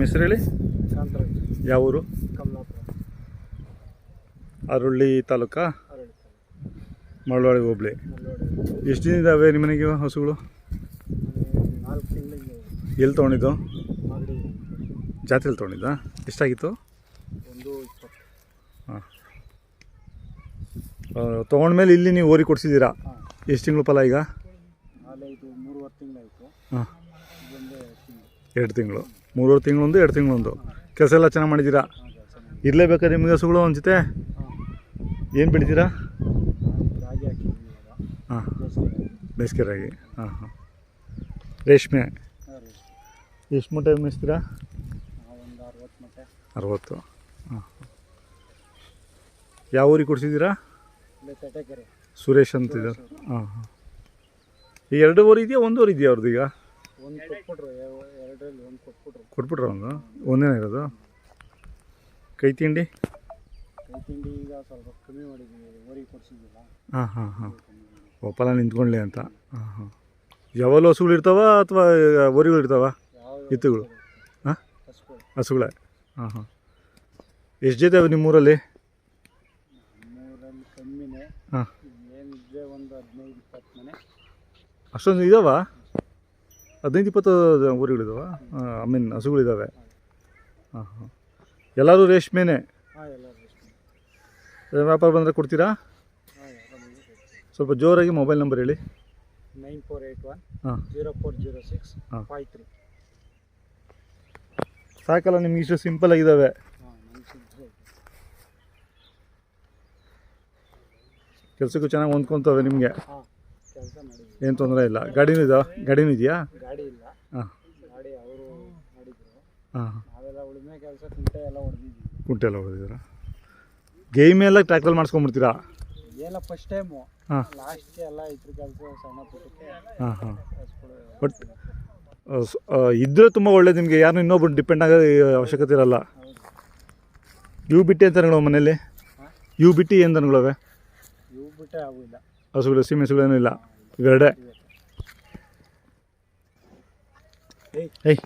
ಹೆಸರು ಹೇಳಿ. ಕಾಂತರಾಜ್. ಯಾವ ಊರು? ಕಮಲಾಪುರ. ಅರಳ್ಳಿ ತಾಲೂಕಾ, ಅರಳಿ ಮಳವಳ್ಳಿ ಹೋಬಳಿ. ಎಷ್ಟು ದಿನ ಇದ್ದಾವೆ ನಿಮ್ಮ ಮನೆಗೆ ಹಸುಗಳು? 4 ತಿಂಗಳಿಗೆ. ಎಲ್ಲಿ ತೊಗೊಂಡಿದ್ದು? ಮಾಗಡಿ ಜಾತ್ರೆಯಲ್ಲಿ ತೊಗೊಂಡಿದ್ದಾ? ಎಷ್ಟಾಗಿತ್ತು? 120. ಹಾಂ. ತೊಗೊಂಡ್ಮೇಲೆ ಇಲ್ಲಿ ನೀವು ಓರಿ ಕೊಡಿಸಿದ್ದೀರಾ? ಹಾಂ. ಎಷ್ಟು ತಿಂಗಳು ಫಲ ಈಗ? ಆಲೆ ಇದು 3.5 ತಿಂಗಳಾಯಿತು. ಹಾಂ. ಇದೊಂದೇ 2 ತಿಂಗಳು. 3.5 ತಿಂಗಳೊಂದು 2 ತಿಂಗಳೊಂದು. ಕೆಲಸ ಎಲ್ಲ ಚೆನ್ನಾಗಿ ಮಾಡಿದ್ದೀರಾ? ಇರಲೇಬೇಕಾ ನಿಮಗೆ ಹಸುಗಳು ಒಂದು ಜೊತೆ? ಏನು ಬೆಳಿತೀರಾ? ರಾಗಿ ಹಾಕಿದ್ವಿ ಇವಾಗ. ಹಾಂ, ಬೇಸಿಗೆ ರಾಗಿ. ಹಾಂ ಹಾಂ. ರೇಷ್ಮೆ ಎಷ್ಟು ಮೂಟೆ ಮೇಯಿಸ್ತೀರಾ? ಒಂದು 60 ಮಟ್ಟೆ. 60. ಹಾಂ. ಯಾವ ಊರಿಗೆ ಕೊಡಿಸಿದ್ದೀರಾ? ಇಲ್ಲೇ ತಟಕೆರೆ. ಸುರೇಶ್ ಅಂತಿದ್ದಾರೆ. ಹಾಂ ಹಾಂ. ಈ 2 ಊರು ಇದೆಯಾ, 1 ಊರು ಇದೆಯಾ ಅವ್ರದ್ದು ಈಗ? ಒಂದು ಕೊಟ್ಬಿಟ್ರು, 2ರಲ್ಲಿ 1 ಕೊಟ್ಬಿಟ್ರು. ಕೊಟ್ಬಿಟ್ರ ಒಂದು? ಒಂದೇನೇ ಇರೋದು? ಕೈ ತಿಂಡಿ ಈಗ ಸ್ವಲ್ಪ ಕಮ್ಮಿ ಮಾಡಿದ್ವಿ, ಊರಿಗೆ ಕೊಡಿಸಿದ್ದಿಲ್ಲ. ಹಾಂ ಹಾಂ ಹಾಂ. ಫಲ ನಿಂತ್ಕೊಳ್ಳಿ ಅಂತ. ಹಾಂ ಹಾಂ. ಯಾವಾಗಲೂ ಹಸುಗಳು ಇರ್ತಾವ ಅಥವಾ ಊರಿಗಳು ಇರ್ತಾವ? ಎತ್ತುಗಳು? ಹಾಂ, ಹಸುಗಳೇ. ಹಾಂ ಹಾಂ. ಎಷ್ಟು ಜೊತೆ ಅವು ನಿಮ್ಮೂರಲ್ಲಿ? ನಮ್ಮೂರಲ್ಲಿ ಕಮ್ಮಿನೇ. ಹಾಂ. ಏನಿದ್ರೆ ಒಂದು 15-20 ಮನೆ. ಅಷ್ಟೊಂದು ಇದಾವ? 15-20 ಊರುಗಳಿದಾವ? I mean ಹಸುಗಳಿದ್ದಾವೆ. ಹಾಂ ಹಾಂ. ಎಲ್ಲರೂ ರೇಷ್ಮೆನೇ? ಹಾಂ, ಎಲ್ಲ ರೇಷ್ಮೆ. ವ್ಯಾಪಾರ ಬಂದರೆ ಕೊಡ್ತೀರಾ? ಹಾಂ, ಸ್ವಲ್ಪ ಜೋರಾಗಿ ಮೊಬೈಲ್ ನಂಬರ್ ಹೇಳಿ. 9481 ಹಾಂ 0406 ಹಾಂ 53. ಸಾಕಲ್ಲ ನಿಮ್ಗೆ? ಇಷ್ಟು ಸಿಂಪಲ್ ಆಗಿದ್ದಾವೆ. ಹಾಂ, ನನಗೆ ಕೆಲಸಕ್ಕೂ ಚೆನ್ನಾಗಿ ಹೊಂದ್ಕೊತವೆ ನಿಮಗೆ? ಹಾಂ, ಕೆಲಸ ಮಾಡಿದ್ವಿ. ಏನು ತೊಂದರೆ ಇಲ್ಲ. ಗಾಡಿನೂ ಇದಾವೆ? ಗಾಡಿನೂ ಇದೆಯಾ? ಗಾಡಿ ಇಲ್ಲ. ಹಾಂ. ಗಾಡಿ ಅವರು ಮಾಡಿದ್ರು. ಹಾಂ. ನಾವೆಲ್ಲ ಉಳುಮೆ ಕೆಲಸ, ಕುಂಟೆ ಎಲ್ಲ ಹೊಡೆದಿದ್ವಿ. ಕುಂಟೆ ಎಲ್ಲ ಹೊಡೆದಿದ್ದೀರಾ? ಗೇಮ್ ಎಲ್ಲ ಟ್ರ್ಯಾಕ್ಟರ್ ಮಾಡಿಸ್ಕೊಂಡ್ಬಿಡ್ತೀರಾ? ಎಲ್ಲ ಫಸ್ಟ್ ಟೈಮು. ಹಾಂ. ಲಾಸ್ಟ್ಗೆ ಎಲ್ಲ ಇದ್ರ ಕೆಲಸ ಸಣ್ಣ ಪುಟ್ಟಕ್ಕೆ. ಹಾಂ ಹಾಂ. ಬಟ್ ಇದ್ದರೆ ತುಂಬ ಒಳ್ಳೇದು ನಿಮಗೆ. ಯಾರನ್ನೂ ಇನ್ನೊಬ್ರು ಡಿಪೆಂಡ್ ಆಗೋ ಅವಶ್ಯಕತೆ ಇರಲ್ಲ. ಇವು ಬಿಟ್ಟು ಏನು ತನಗಳು ಮನೇಲಿ? ಇವು ಬಿಟ್ಟು ಏನು ತನಗಳವೆ? ಇವು ಬಿಟ್ಟೆ ಆಗೋಲ್ಲ. ಹಸುಗಳು, ಸೀಮೆ ಹಸುಗಳೇನೂ ಇಲ್ಲ? ಇವೆರಡೇ? ಏಯ್